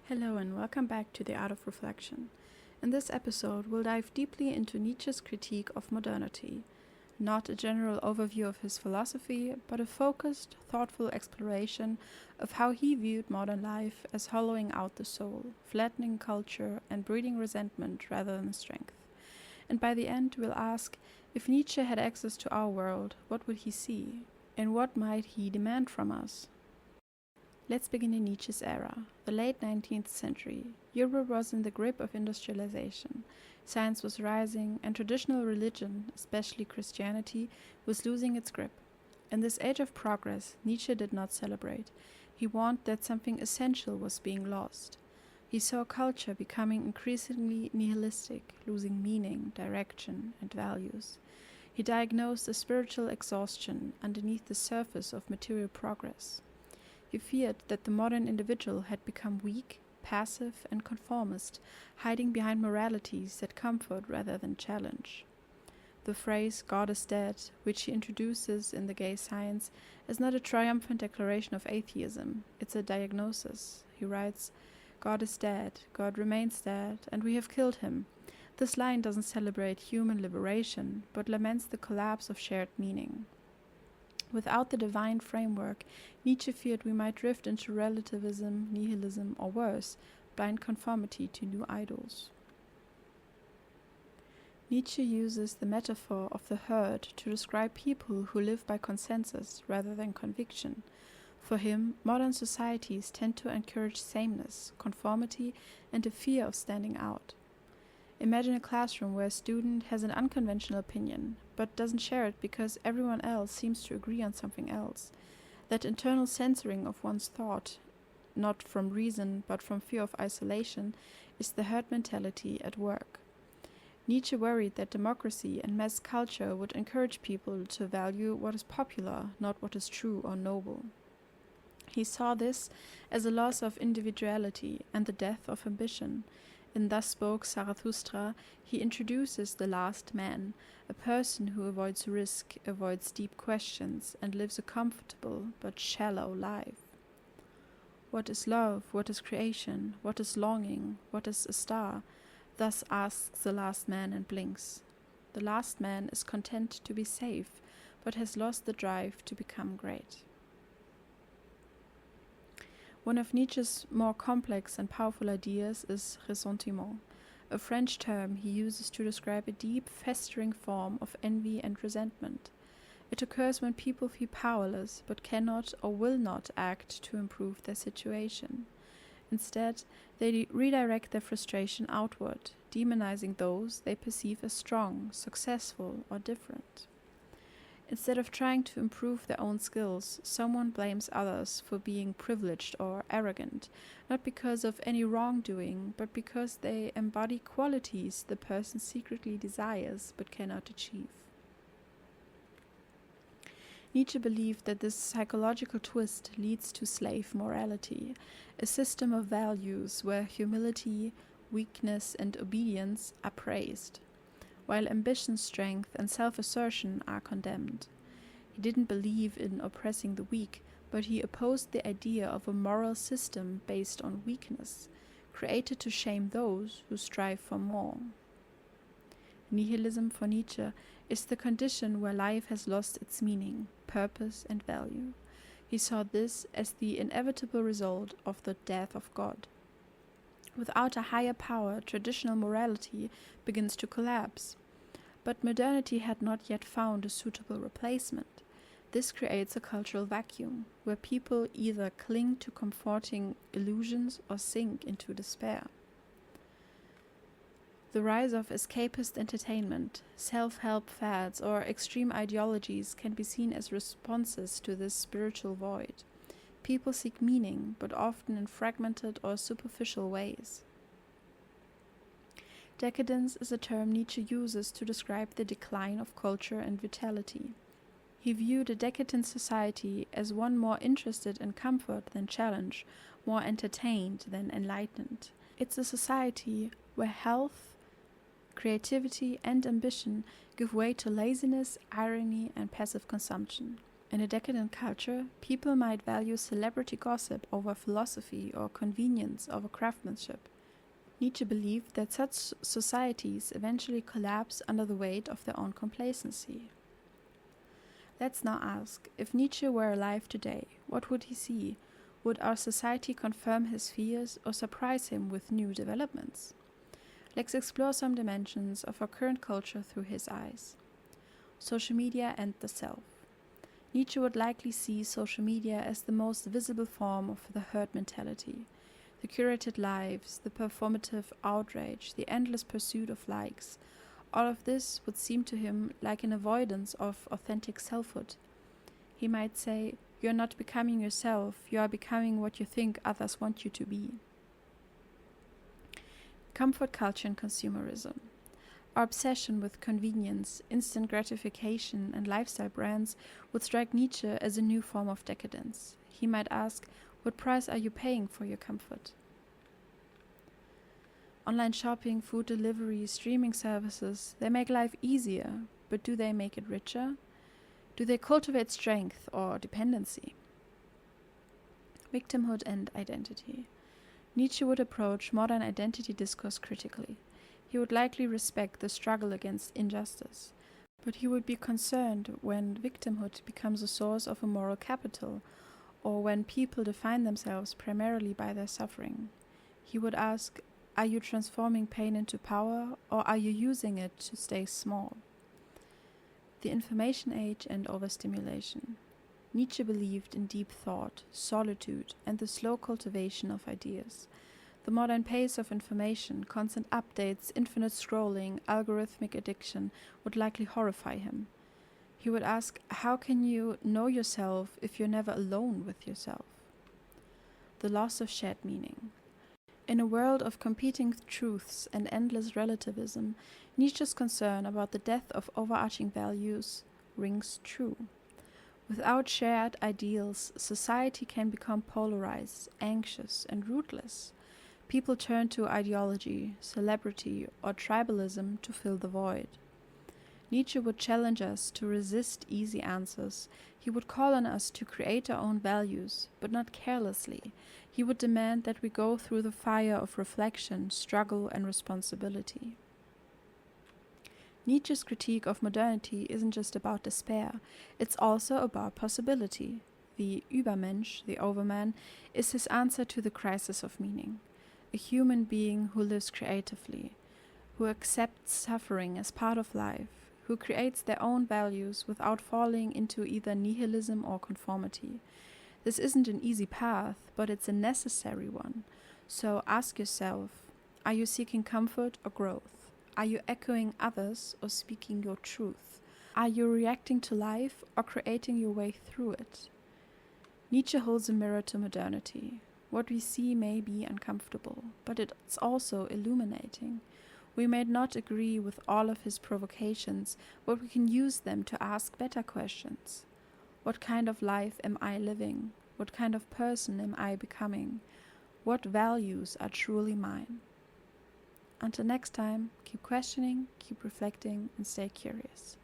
Hello and welcome back to The Art of Reflection. In this episode, we'll dive deeply into Nietzsche's critique of modernity. Not a general overview of his philosophy, but a focused, thoughtful exploration of how he viewed modern life as hollowing out the soul, flattening culture, and breeding resentment rather than strength. And by the end, we'll ask, if Nietzsche had access to our world, what would he see? And what might he demand from us? Let's begin in Nietzsche's era, the late 19th century. Europe was in the grip of industrialization. Science was rising, and traditional religion, especially Christianity, was losing its grip. In this age of progress, Nietzsche did not celebrate. He warned that something essential was being lost. He saw culture becoming increasingly nihilistic, losing meaning, direction, and values. He diagnosed a spiritual exhaustion underneath the surface of material progress. He feared that the modern individual had become weak, passive, and conformist, hiding behind moralities that comfort rather than challenge. The phrase "God is dead," which he introduces in The Gay Science, is not a triumphant declaration of atheism, it's a diagnosis. He writes, "God is dead, God remains dead, and we have killed him." This line doesn't celebrate human liberation, but laments the collapse of shared meaning. Without the divine framework, Nietzsche feared we might drift into relativism, nihilism, or worse, blind conformity to new idols. Nietzsche uses the metaphor of the herd to describe people who live by consensus rather than conviction. For him, modern societies tend to encourage sameness, conformity, and a fear of standing out. Imagine a classroom where a student has an unconventional opinion, but doesn't share it because everyone else seems to agree on something else. That internal censoring of one's thought, not from reason but from fear of isolation, is the herd mentality at work. Nietzsche worried that democracy and mass culture would encourage people to value what is popular, not what is true or noble. He saw this as a loss of individuality and the death of ambition. In Thus Spoke Zarathustra, he introduces the last man, a person who avoids risk, avoids deep questions, and lives a comfortable but shallow life. What is love? What is creation? What is longing? What is a star? Thus asks the last man and blinks. The last man is content to be safe, but has lost the drive to become great. One of Nietzsche's more complex and powerful ideas is ressentiment, a French term he uses to describe a deep, festering form of envy and resentment. It occurs when people feel powerless but cannot or will not act to improve their situation. Instead, they redirect their frustration outward, demonizing those they perceive as strong, successful, or different. Instead of trying to improve their own skills, someone blames others for being privileged or arrogant, not because of any wrongdoing, but because they embody qualities the person secretly desires but cannot achieve. Nietzsche believed that this psychological twist leads to slave morality, a system of values where humility, weakness, and obedience are praised, while ambition, strength, and self-assertion are condemned. He didn't believe in oppressing the weak, but he opposed the idea of a moral system based on weakness, created to shame those who strive for more. Nihilism for Nietzsche is the condition where life has lost its meaning, purpose, and value. He saw this as the inevitable result of the death of God. Without a higher power, traditional morality begins to collapse. But modernity had not yet found a suitable replacement. This creates a cultural vacuum, where people either cling to comforting illusions or sink into despair. The rise of escapist entertainment, self-help fads, or extreme ideologies can be seen as responses to this spiritual void. People seek meaning, but often in fragmented or superficial ways. Decadence is a term Nietzsche uses to describe the decline of culture and vitality. He viewed a decadent society as one more interested in comfort than challenge, more entertained than enlightened. It's a society where health, creativity, and ambition give way to laziness, irony, and passive consumption. In a decadent culture, people might value celebrity gossip over philosophy or convenience over craftsmanship. Nietzsche believed that such societies eventually collapse under the weight of their own complacency. Let's now ask, if Nietzsche were alive today, what would he see? Would our society confirm his fears or surprise him with new developments? Let's explore some dimensions of our current culture through his eyes. Social media and the self. Nietzsche would likely see social media as the most visible form of the herd mentality. The curated lives, the performative outrage, the endless pursuit of likes. All of this would seem to him like an avoidance of authentic selfhood. He might say, "You're not becoming yourself, you are becoming what you think others want you to be." Comfort culture and consumerism. Our obsession with convenience, instant gratification, and lifestyle brands would strike Nietzsche as a new form of decadence. He might ask, what price are you paying for your comfort? Online shopping, food delivery, streaming services, they make life easier, but do they make it richer? Do they cultivate strength or dependency? Victimhood and identity. Nietzsche would approach modern identity discourse critically. He would likely respect the struggle against injustice, but he would be concerned when victimhood becomes a source of a moral capital, or when people define themselves primarily by their suffering. He would ask, are you transforming pain into power, or are you using it to stay small? The information age and overstimulation. Nietzsche believed in deep thought, solitude, and the slow cultivation of ideas. The modern pace of information, constant updates, infinite scrolling, algorithmic addiction would likely horrify him. He would ask, how can you know yourself if you're never alone with yourself? The loss of shared meaning. In a world of competing truths and endless relativism, Nietzsche's concern about the death of overarching values rings true. Without shared ideals, society can become polarized, anxious, and rootless. People turn to ideology, celebrity, or tribalism to fill the void. Nietzsche would challenge us to resist easy answers. He would call on us to create our own values, but not carelessly. He would demand that we go through the fire of reflection, struggle, and responsibility. Nietzsche's critique of modernity isn't just about despair, it's also about possibility. The Übermensch, the overman, is his answer to the crisis of meaning. A human being who lives creatively, who accepts suffering as part of life, who creates their own values without falling into either nihilism or conformity. This isn't an easy path, but it's a necessary one. So ask yourself, are you seeking comfort or growth? Are you echoing others or speaking your truth? Are you reacting to life or creating your way through it? Nietzsche holds a mirror to modernity. What we see may be uncomfortable, but it's also illuminating. We may not agree with all of his provocations, but we can use them to ask better questions. What kind of life am I living? What kind of person am I becoming? What values are truly mine? Until next time, keep questioning, keep reflecting, and stay curious.